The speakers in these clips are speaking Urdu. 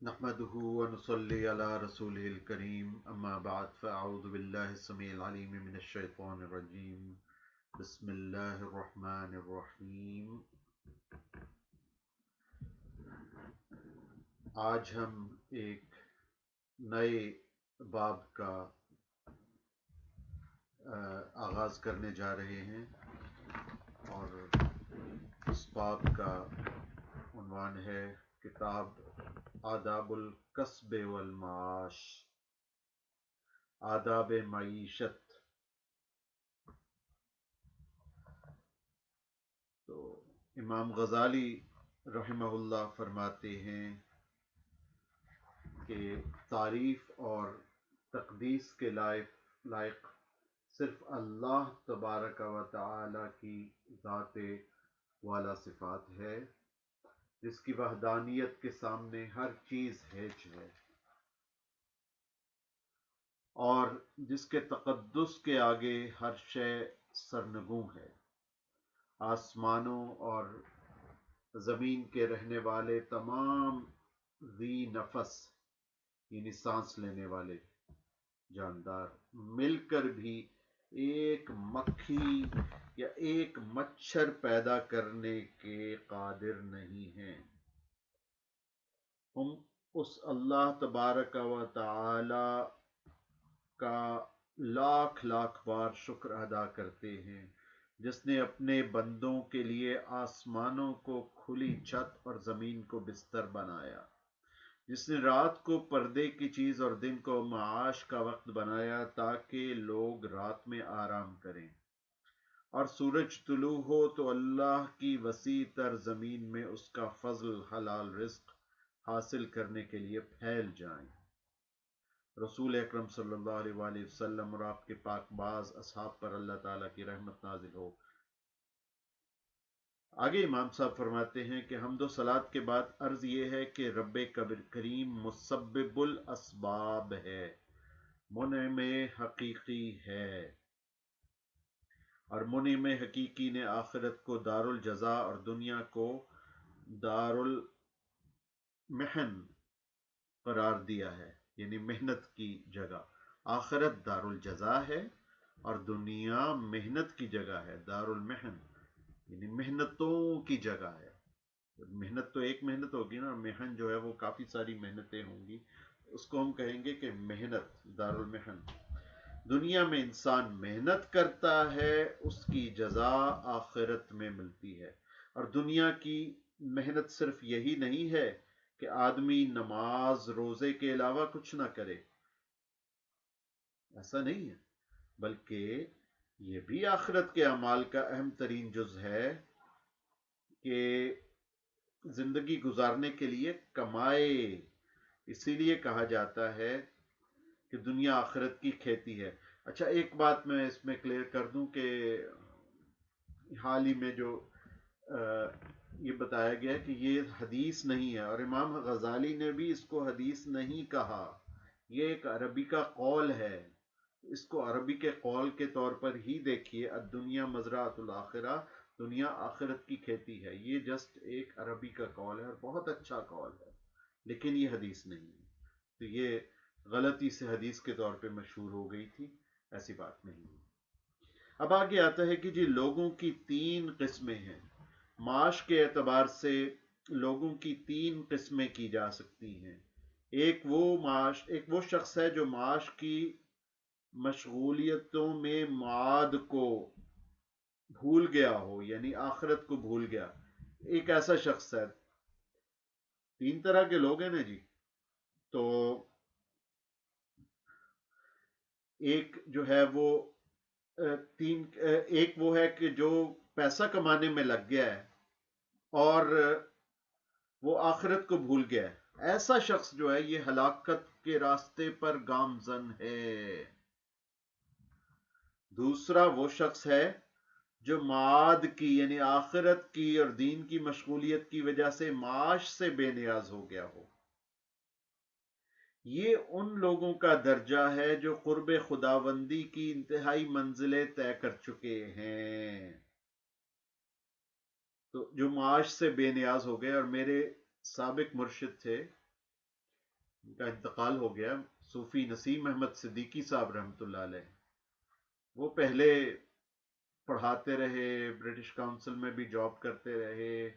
نحمده ونصلي على رسوله الكريم اما بعد فاعوذ بالله السميع العليم من الشيطان الرجيم بسم الله الرحمن الرحيم۔ آج ہم ایک نئے باب کا آغاز کرنے جا رہے ہیں اور اس باب کا عنوان ہے کتاب آداب الکسب والمعاش، آداب معیشت۔ تو امام غزالی رحمہ اللہ فرماتے ہیں کہ تعریف اور تقدیس کے لائق صرف اللہ تبارک و تعالی کی ذات والا صفات ہے، جس کی وحدانیت کے سامنے ہر چیز ہیچ ہے اور جس کے تقدس کے آگے ہر شے سرنگوں ہے۔ آسمانوں اور زمین کے رہنے والے تمام ذی نفس یعنی سانس لینے والے جاندار مل کر بھی ایک مکھی یا ایک مچھر پیدا کرنے کے قادر نہیں ہیں۔ ہم اس اللہ تبارک و تعالی کا لاکھ لاکھ بار شکر ادا کرتے ہیں، جس نے اپنے بندوں کے لیے آسمانوں کو کھلی چھت اور زمین کو بستر بنایا، جس نے رات کو پردے کی چیز اور دن کو معاش کا وقت بنایا تاکہ لوگ رات میں آرام کریں، اور سورج طلوع ہو تو اللہ کی وسیع تر زمین میں اس کا فضل حلال رزق حاصل کرنے کے لیے پھیل جائیں۔ رسول اکرم صلی اللہ علیہ وآلہ وسلم اور آپ کے پاک باز اصحاب پر اللہ تعالیٰ کی رحمت نازل ہو۔ آگے امام صاحب فرماتے ہیں کہ حمد و صلات کے بعد عرض یہ ہے کہ رب کریم مسبب الاسباب ہے، منعم حقیقی ہے، اور منعم حقیقی نے آخرت کو دار الجزا اور دنیا کو دار المحن قرار دیا ہے، یعنی محنت کی جگہ۔ آخرت دار الجزا ہے اور دنیا محنت کی جگہ ہے، دار المحن یعنی محنتوں کی جگہ ہے۔ محنت تو ایک محنت ہوگی نا، محن جو ہے وہ کافی ساری محنتیں ہوں گی، اس کو ہم کہیں گے کہ محنت، دار المحن۔ دنیا میں انسان محنت کرتا ہے، اس کی جزا آخرت میں ملتی ہے۔ اور دنیا کی محنت صرف یہی نہیں ہے کہ آدمی نماز روزے کے علاوہ کچھ نہ کرے، ایسا نہیں ہے، بلکہ یہ بھی آخرت کے اعمال کا اہم ترین جز ہے کہ زندگی گزارنے کے لیے کمائے۔ اسی لیے کہا جاتا ہے کہ دنیا آخرت کی کھیتی ہے۔ اچھا، ایک بات میں اس میں کلیئر کر دوں کہ حال ہی میں جو یہ بتایا گیا کہ یہ حدیث نہیں ہے، اور امام غزالی نے بھی اس کو حدیث نہیں کہا، یہ ایک عربی کا قول ہے۔ اس کو عربی کے قول کے طور پر ہی دیکھیے، الدنیا مزرعۃ الآخرہ، دنیا آخرت کی کھیتی ہے۔ یہ جسٹ ایک عربی کا قول ہے اور بہت اچھا قول ہے، لیکن یہ حدیث نہیں ہے۔ تو یہ غلطی سے حدیث کے طور پہ مشہور ہو گئی تھی، ایسی بات نہیں ہے۔ اب آگے آتا ہے کہ جی لوگوں کی تین قسمیں ہیں۔ معاش کے اعتبار سے لوگوں کی تین قسمیں کی جا سکتی ہیں۔ ایک وہ شخص ہے جو معاش کی مشغولیتوں میں معاد کو بھول گیا ہو، یعنی آخرت کو بھول گیا، ایک ایسا شخص ہے۔ تین طرح کے لوگ ہیں نا جی، تو ایک جو ہے وہ ایک وہ ہے کہ جو پیسہ کمانے میں لگ گیا ہے اور وہ آخرت کو بھول گیا ہے، ایسا شخص جو ہے یہ ہلاکت کے راستے پر گامزن ہے۔ دوسرا وہ شخص ہے جو معاد کی یعنی آخرت کی اور دین کی مشغولیت کی وجہ سے معاش سے بے نیاز ہو گیا ہو۔ یہ ان لوگوں کا درجہ ہے جو قرب خداوندی کی انتہائی منزلیں طے کر چکے ہیں۔ تو جو معاش سے بے نیاز ہو گئے، اور میرے سابق مرشد تھے ان کا انتقال ہو گیا، صوفی نسیم احمد صدیقی صاحب رحمۃ اللہ علیہ. وہ پہلے پڑھاتے رہے، برٹش کاؤنسل میں بھی جاب کرتے رہے،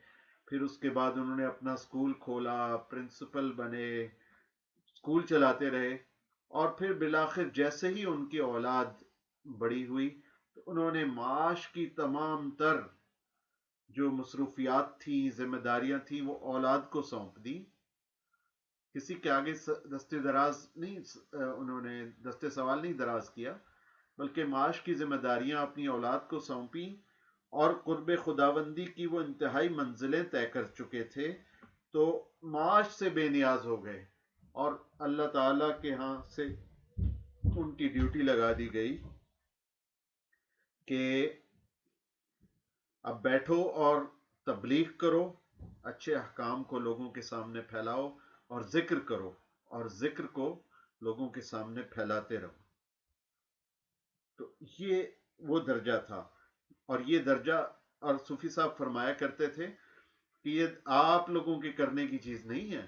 پھر اس کے بعد انہوں نے اپنا اسکول کھولا، پرنسپل بنے، اسکول چلاتے رہے. اور پھر بالآخر جیسے ہی ان کی اولاد بڑی ہوئی تو انہوں نے معاش کی تمام تر جو مصروفیات تھی، ذمہ داریاں تھیں، وہ اولاد کو سونپ دی. کسی کے آگے دستے دراز نہیں، انہوں نے دستے سوال نہیں دراز کیا، بلکہ معاش کی ذمہ داریاں اپنی اولاد کو سونپی. اور قرب خداوندی کی وہ انتہائی منزلیں طے کر چکے تھے، تو معاش سے بے نیاز ہو گئے، اور اللہ تعالی کے ہاں سے ان کی ڈیوٹی لگا دی گئی کہ اب بیٹھو اور تبلیغ کرو، اچھے احکام کو لوگوں کے سامنے پھیلاؤ، اور ذکر کرو، اور ذکر کو لوگوں کے سامنے پھیلاتے رہو. تو یہ وہ درجہ تھا. اور یہ درجہ، اور صوفی صاحب فرمایا کرتے تھے کہ یہ آپ لوگوں کے کرنے کی چیز نہیں ہے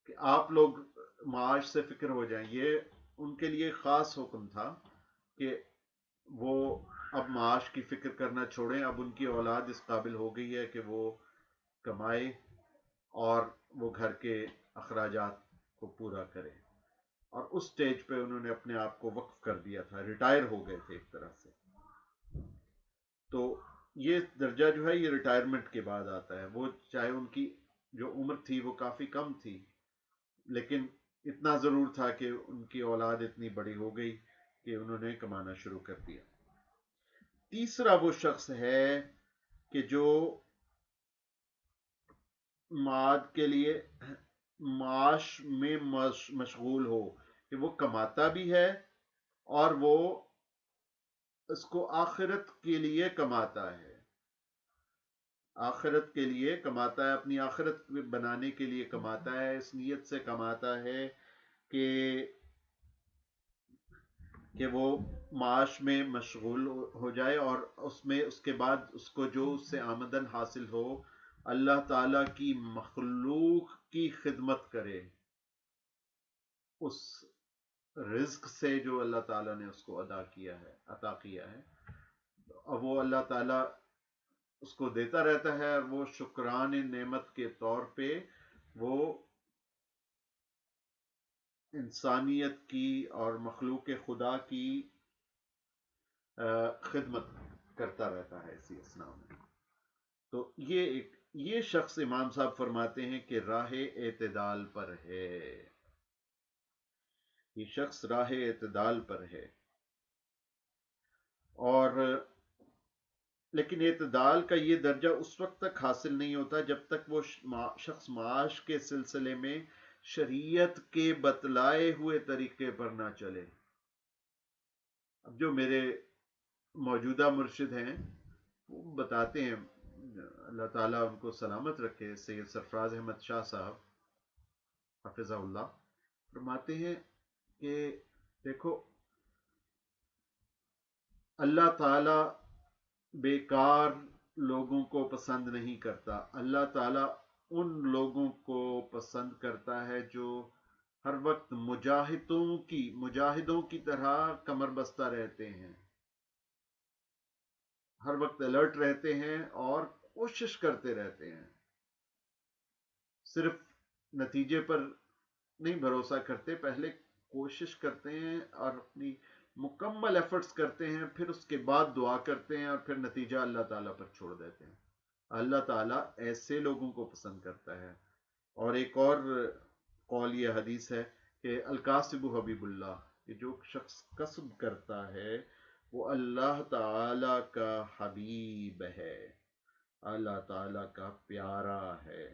کہ آپ لوگ معاش سے فکر ہو جائیں. یہ ان کے لیے خاص حکم تھا کہ وہ اب معاش کی فکر کرنا چھوڑیں، اب ان کی اولاد اس قابل ہو گئی ہے کہ وہ کمائے اور وہ گھر کے اخراجات کو پورا کرے. اور اس سٹیج پہ انہوں نے اپنے آپ کو وقف کر دیا تھا، ریٹائر ہو گئے تھے ایک طرح سے. تو یہ درجہ جو ہے یہ ریٹائرمنٹ کے بعد آتا ہے. وہ چاہے ان کی جو عمر تھی وہ کافی کم تھی، لیکن اتنا ضرور تھا کہ ان کی اولاد اتنی بڑی ہو گئی کہ انہوں نے کمانا شروع کر دیا. تیسرا وہ شخص ہے کہ جو معاد کے لیے معاش میں مشغول ہو، کہ وہ کماتا بھی ہے اور وہ اس کو آخرت کے لیے کماتا ہے، آخرت کے لیے کماتا ہے، اپنی آخرت بنانے کے لیے کماتا ہے، اس نیت سے کماتا ہے کہ وہ معاش میں مشغول ہو جائے، اور اس میں اس کے بعد اس کو جو اس سے آمدن حاصل ہو اللہ تعالی کی مخلوق کی خدمت کرے، اس رزق سے جو اللہ تعالیٰ نے اس کو عطا کیا ہے. اب وہ اللہ تعالیٰ اس کو دیتا رہتا ہے، اور وہ شکران نعمت کے طور پہ وہ انسانیت کی اور مخلوق خدا کی خدمت کرتا رہتا ہے اسی اسنا میں. تو یہ شخص امام صاحب فرماتے ہیں کہ راہ اعتدال پر ہے، یہ شخص راہ اعتدال پر ہے. اور لیکن اعتدال کا یہ درجہ اس وقت تک حاصل نہیں ہوتا جب تک وہ شخص معاش کے سلسلے میں شریعت کے بتلائے ہوئے طریقے پر نہ چلے. اب جو میرے موجودہ مرشد ہیں وہ بتاتے ہیں، اللہ تعالیٰ ان کو سلامت رکھے، سید سرفراز احمد شاہ صاحب حفظہ اللہ، فرماتے ہیں کہ دیکھو اللہ تعالیٰ بیکار لوگوں کو پسند نہیں کرتا، اللہ تعالیٰ ان لوگوں کو پسند کرتا ہے جو ہر وقت مجاہدوں کی طرح کمر بستہ رہتے ہیں، ہر وقت الرٹ رہتے ہیں اور کوشش کرتے رہتے ہیں، صرف نتیجے پر نہیں بھروسہ کرتے، پہلے کوشش کرتے ہیں اور اپنی مکمل ایفرٹس کرتے ہیں، پھر اس کے بعد دعا کرتے ہیں، اور پھر نتیجہ اللہ تعالیٰ پر چھوڑ دیتے ہیں. اللہ تعالیٰ ایسے لوگوں کو پسند کرتا ہے. اور ایک اور قول یہ حدیث ہے کہ الکاسب حبیب اللہ، کہ جو شخص کسب کرتا ہے وہ اللہ تعالی کا حبیب ہے، اللہ تعالی کا پیارا ہے.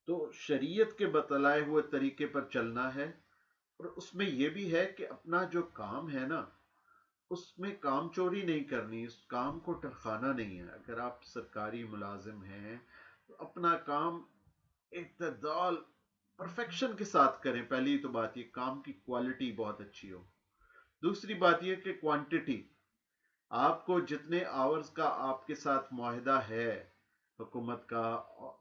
تو شریعت کے بتلائے ہوئے طریقے پر چلنا ہے، اور اس میں یہ بھی ہے کہ اپنا جو کام ہے نا اس میں کام چوری نہیں کرنی، اس کام کو ٹرخانا نہیں ہے. اگر آپ سرکاری ملازم ہیں تو اپنا کام اعتدال پرفیکشن کے ساتھ کریں. پہلی تو بات یہ کام کی کوالٹی بہت اچھی ہو. دوسری بات یہ کہ کوانٹٹی، آپ کو جتنے آورز کا آپ کے ساتھ معاہدہ ہے حکومت کا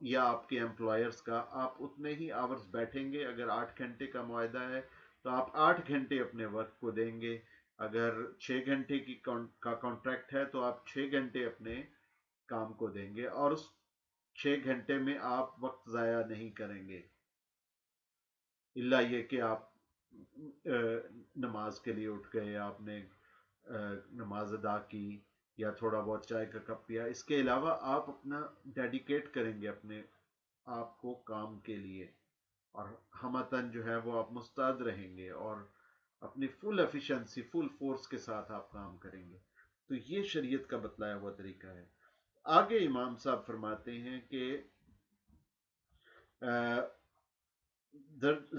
یا آپ کے امپلائرز کا، آپ اتنے ہی آورز بیٹھیں گے. اگر 8 گھنٹے کا معاہدہ ہے تو آپ 8 گھنٹے اپنے ورک کو دیں گے. اگر 6 گھنٹے کا کانٹریکٹ ہے تو آپ 6 گھنٹے اپنے کام کو دیں گے، اور اس 6 گھنٹے میں آپ وقت ضائع نہیں کریں گے، الا یہ کہ آپ نماز کے لیے اٹھ گئے، آپ نے نماز ادا کی یا تھوڑا بہت چائے کا کپ پیا. اس کے علاوہ آپ اپنا ڈیڈیکیٹ کریں گے اپنے آپ کو کام کے لیے، اور ہمتن جو ہے وہ آپ مستعد رہیں گے اور اپنی فل ایفیشنسی، فل فورس کے ساتھ آپ کام کریں گے. تو یہ شریعت کا بتلایا ہوا طریقہ ہے. آگے امام صاحب فرماتے ہیں کہ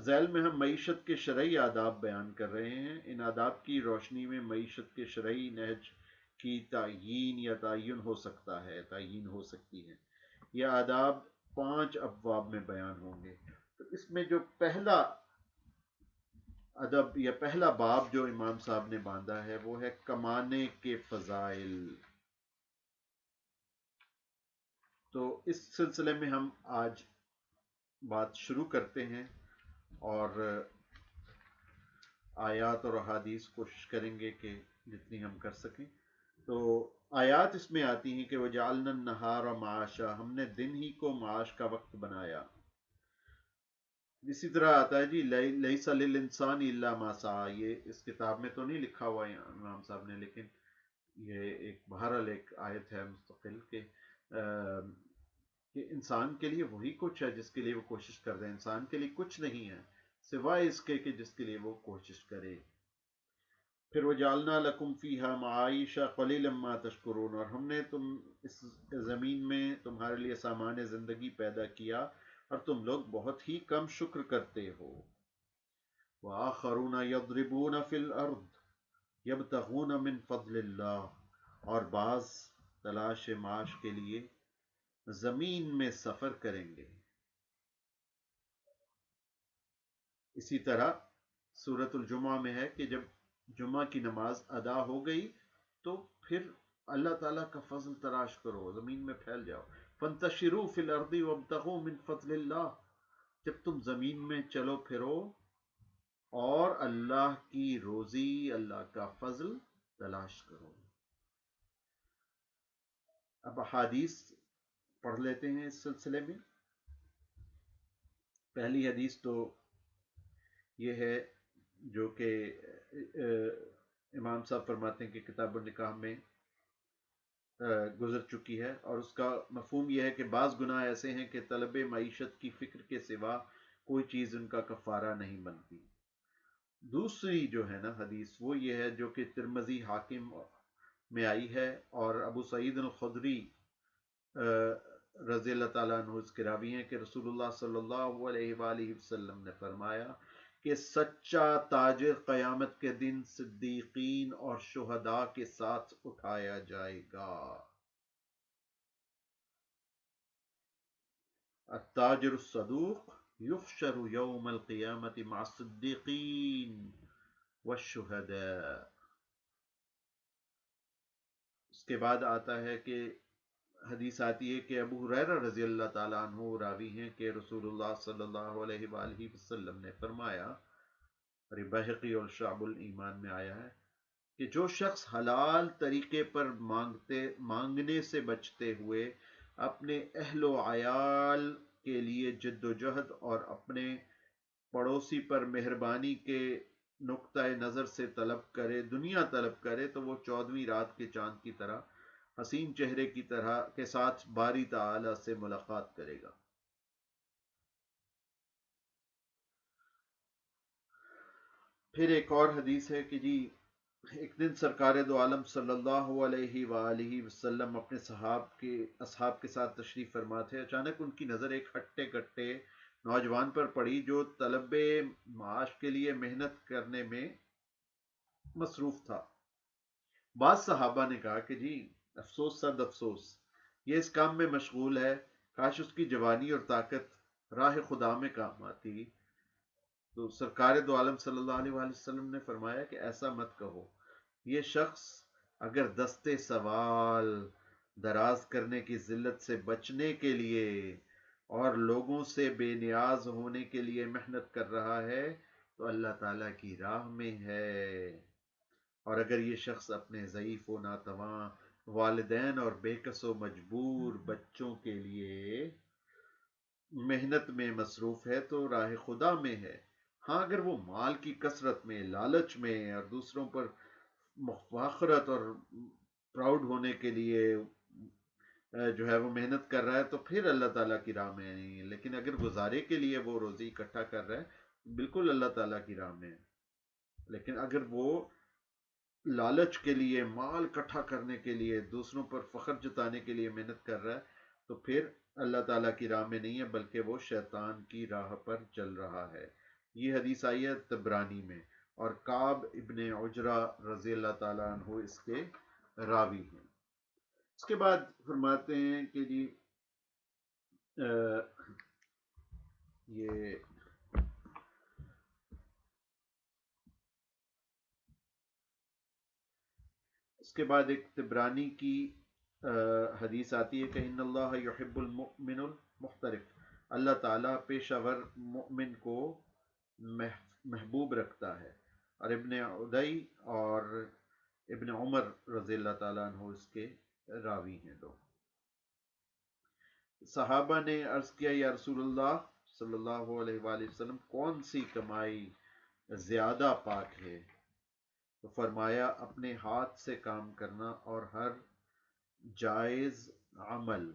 ذیل میں ہم معیشت کے شرعی آداب بیان کر رہے ہیں. ان آداب کی روشنی میں معیشت کے شرعی نہج کی تعیین یا تعین ہو سکتا ہے، تعیین ہو سکتی ہے. یہ آداب 5 ابواب میں بیان ہوں گے. تو اس میں جو پہلا ادب یا پہلا باب جو امام صاحب نے باندھا ہے وہ ہے کمانے کے فضائل. تو اس سلسلے میں ہم آج بات شروع کرتے ہیں، اور آیات اور احادیث کوشش کریں گے کہ جتنی ہم کر سکیں. تو آیات اس میں آتی ہیں کہ وَجَعَلْنَا النَّهَارَ مَعَاشًا، ہم نے دن ہی کو معاش کا وقت بنایا. اسی طرح آتا ہے جی لَيْسَ لِلْإِنسَانِ إِلَّا مَا سَعَىٰ. یہ اس کتاب میں تو نہیں لکھا ہوا ہے امام صاحب نے، لیکن یہ ایک بہرحال ایک آیت ہے مستقل کہ انسان کے لیے وہی کچھ ہے جس کے لیے وہ کوشش کر رہے ہیں. انسان کے لیے کچھ نہیں ہے سوائے اس کے کہ جس کے لیے وہ کوشش کرے. پھر وَجَعَلْنَا لَكُمْ فِيهَا مَعَائِشَ قَلِيلًا مَا تَشْكُرُونَ، اور ہم نے اس زمین میں تمہارے لیے سامان زندگی پیدا کیا اور تم لوگ بہت ہی کم شکر کرتے ہو. وَآخَرُونَ يَضْرِبُونَ فِي الْأَرْضِ يَبْتَغُونَ مِنْ فَضْلِ اللَّهِ، اور بعض تلاش معاش کے لیے زمین میں سفر کریں گے. اسی طرح سورۃ الجمعہ میں ہے کہ جب جمعہ کی نماز ادا ہو گئی تو پھر اللہ تعالیٰ کا فضل تلاش کرو، زمین میں پھیل جاؤ. فانتشروا فی الارض وابتغوا من فضل اللہ، جب تم زمین میں چلو پھرو اور اللہ کی روزی، اللہ کا فضل تلاش کرو. اب حدیث پڑھ لیتے ہیں اس سلسلے میں. پہلی حدیث تو یہ ہے جو کہ امام صاحب فرماتے ہیں کہ کتاب النکاح میں گزر چکی ہے، اور اس کا مفہوم یہ ہے کہ بعض گناہ ایسے ہیں کہ طلب معیشت کی فکر کے سوا کوئی چیز ان کا کفارہ نہیں بنتی. دوسری جو ہے نا حدیث وہ یہ ہے جو کہ ترمذی حاکم میں آئی ہے، اور ابو سعید الخدری رضی اللہ تعالیٰ عنہ اس کے راوی ہیں کہ رسول اللہ صلی اللہ علیہ وآلہ وسلم نے فرمایا کہ سچا تاجر قیامت کے دن صدیقین اور شہداء کے ساتھ اٹھایا جائے گا. التاجر الصدوق یحشر یوم القیامت مع الصدیقین والشہداء. اس کے بعد آتا ہے کہ حدیث آتی ہے کہ ابو ہریرہ رضی اللہ تعالیٰ عنہ راوی ہیں کہ رسول اللہ صلی اللہ علیہ وآلہ وسلم نے فرمایا، اور بہقی اور شعب الایمان میں آیا ہے کہ جو شخص حلال طریقے پر مانگنے سے بچتے ہوئے اپنے اہل و عیال کے لیے جد و جہد اور اپنے پڑوسی پر مہربانی کے نقطۂ نظر سے دنیا طلب کرے تو وہ 14ویں رات کے چاند کی طرح حسین چہرے کی طرح کے ساتھ باری تعالی سے ملاقات کرے گا. پھر ایک اور حدیث ہے کہ جی ایک دن سرکار دو عالم صلی اللہ علیہ وآلہ وسلم اپنے اصحاب کے ساتھ تشریف فرما تھے. اچانک ان کی نظر ایک ہٹے کٹے نوجوان پر پڑی جو طلب معاش کے لیے محنت کرنے میں مصروف تھا. بعض صحابہ نے کہا کہ جی افسوس صد افسوس، یہ اس کام میں مشغول ہے، کاش اس کی جوانی اور طاقت راہ خدا میں کام آتی. تو سرکار دو عالم صلی اللہ علیہ وآلہ وسلم نے فرمایا کہ ایسا مت کہو، یہ شخص اگر دستے سوال دراز کرنے کی ذلت سے بچنے کے لیے اور لوگوں سے بے نیاز ہونے کے لیے محنت کر رہا ہے تو اللہ تعالیٰ کی راہ میں ہے۔ اور اگر یہ شخص اپنے ضعیف و ناتواں والدین اور بے کس و مجبور بچوں کے لیے محنت میں مصروف ہے تو راہ خدا میں ہے۔ ہاں اگر وہ مال کی کثرت میں، لالچ میں اور دوسروں پر مفاخرت اور پراؤڈ ہونے کے لیے جو ہے وہ محنت کر رہا ہے تو پھر اللہ تعالیٰ کی راہ میں نہیں ہے، لیکن اگر گزارے کے لیے وہ روزی اکٹھا کر رہا ہے بالکل اللہ تعالیٰ کی راہ میں ہے۔ لیکن اگر وہ لالچ کے لیے، مال اکٹھا کرنے کے لیے، دوسروں پر فخر جتانے کے لیے محنت کر رہا ہے تو پھر اللہ تعالیٰ کی راہ میں نہیں ہے بلکہ وہ شیطان کی راہ پر چل رہا ہے۔ یہ حدیث آئی ہے طبرانی میں، اور کعب ابن عجرہ رضی اللہ تعالیٰ عنہ اس کے راوی ہیں۔ اس کے بعد فرماتے ہیں کہ جی یہ اس کے بعد ایک طبرانی کی حدیث آتی ہے کہ ان اللہ یحب المؤمن المحترف، اللہ تعالیٰ پیشہ ور مؤمن کو محبوب رکھتا ہے۔ اور ابن عدی اور ابن عمر رضی اللہ تعالیٰ عنہ اس کے راوی ہیں دو۔ صحابہ نے عرض کیا یا رسول اللہ صلی اللہ علیہ وآلہ وسلم کون سی کمائی زیادہ پاک ہے؟ تو فرمایا اپنے ہاتھ سے کام کرنا اور ہر جائز عمل،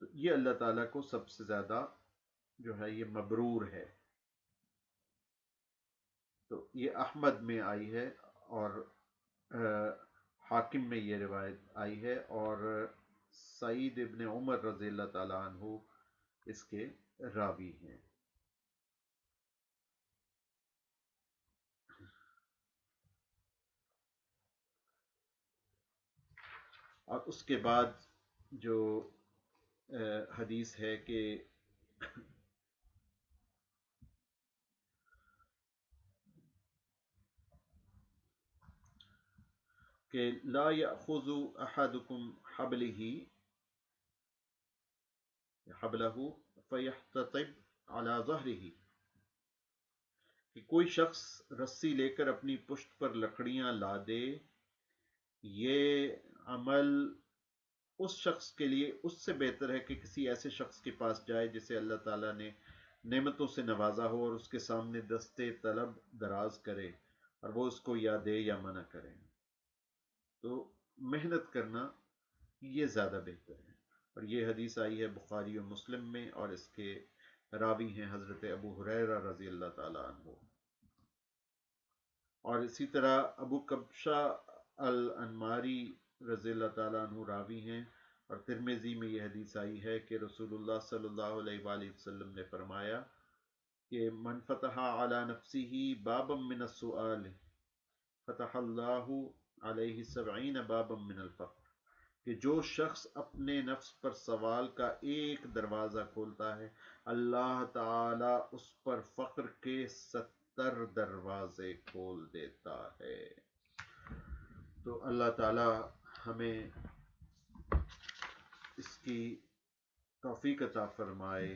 تو یہ اللہ تعالیٰ کو سب سے زیادہ جو ہے یہ مبرور ہے۔ تو یہ احمد میں آئی ہے اور حاکم میں یہ روایت آئی ہے، اور سعید ابن عمر رضی اللہ تعالیٰ عنہ اس کے راوی ہیں۔ اور اس کے بعد جو حدیث ہے کہ لا یأخذ احدکم حبلہ فیحتطب علی ظہرہ، کہ کوئی شخص رسی لے کر اپنی پشت پر لکڑیاں لا دے، یہ عمل اس شخص کے لیے اس سے بہتر ہے کہ کسی ایسے شخص کے پاس جائے جسے اللہ تعالیٰ نے نعمتوں سے نوازا ہو اور اس کے سامنے دستے طلب دراز کرے اور وہ اس کو یا دے یا منع کرے۔ تو محنت کرنا یہ زیادہ بہتر ہے۔ اور یہ حدیث آئی ہے بخاری و مسلم میں، اور اس کے راوی ہیں حضرت ابو ہریرہ رضی اللہ تعالیٰ عنہ۔ اور اسی طرح ابو کبشہ الانماری رضی اللہ تعالیٰ عنہ راوی ہیں، اور ترمذی میں یہ حدیث آئی ہے کہ رسول اللہ صلی اللہ علیہ وآلہ وسلم نے فرمایا کہ من فتح علی نفسہ بابا من السؤال فتح اللہ علیہ 70 بابا من الفقر، کہ جو شخص اپنے نفس پر سوال کا ایک دروازہ کھولتا ہے اللہ تعالیٰ اس پر فقر کے 70 دروازے کھول دیتا ہے۔ تو اللہ تعالیٰ ہمیں اس کی توفیق عطا فرمائے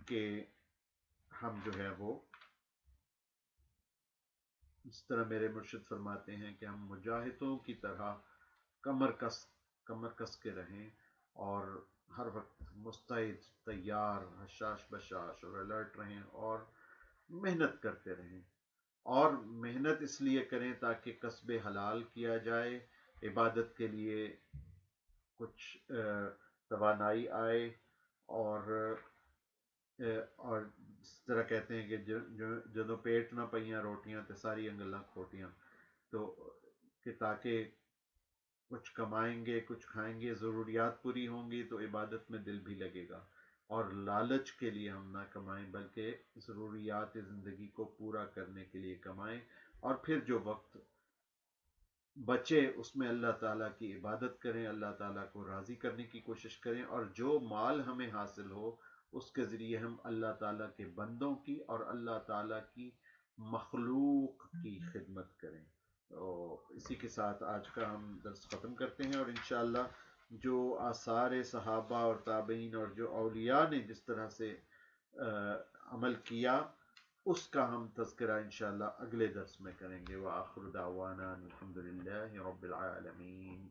کہ ہم جو ہے وہ اس طرح میرے مرشد فرماتے ہیں کہ ہم مجاہدوں کی طرح کمر کس کے رہیں اور ہر وقت مستعد، تیار، حشاش بشاش اور الرٹ رہیں اور محنت کرتے رہیں۔ اور محنت اس لیے کریں تاکہ کسب حلال کیا جائے، عبادت کے لیے کچھ توانائی آئے، اور اس طرح کہتے ہیں کہ جدوں پیٹ نہ پئیاں روٹیاں تے ساری انگلاں کھوٹیاں، تو کہ تاکہ کچھ کمائیں گے، کچھ کھائیں گے، ضروریات پوری ہوں گی تو عبادت میں دل بھی لگے گا۔ اور لالچ کے لیے ہم نہ کمائیں بلکہ ضروریات زندگی کو پورا کرنے کے لیے کمائیں، اور پھر جو وقت بچے اس میں اللہ تعالیٰ کی عبادت کریں، اللہ تعالیٰ کو راضی کرنے کی کوشش کریں، اور جو مال ہمیں حاصل ہو اس کے ذریعے ہم اللہ تعالیٰ کے بندوں کی اور اللہ تعالیٰ کی مخلوق کی خدمت کریں۔ تو اسی کے ساتھ آج کا ہم درس ختم کرتے ہیں، اور انشاءاللہ جو آثار صحابہ اور تابعین اور جو اولیاء نے جس طرح سے عمل کیا اس کا ہم تذکرہ انشاءاللہ اگلے درس میں کریں گے۔ وآخر دعوانا الحمدللہ رب العالمین۔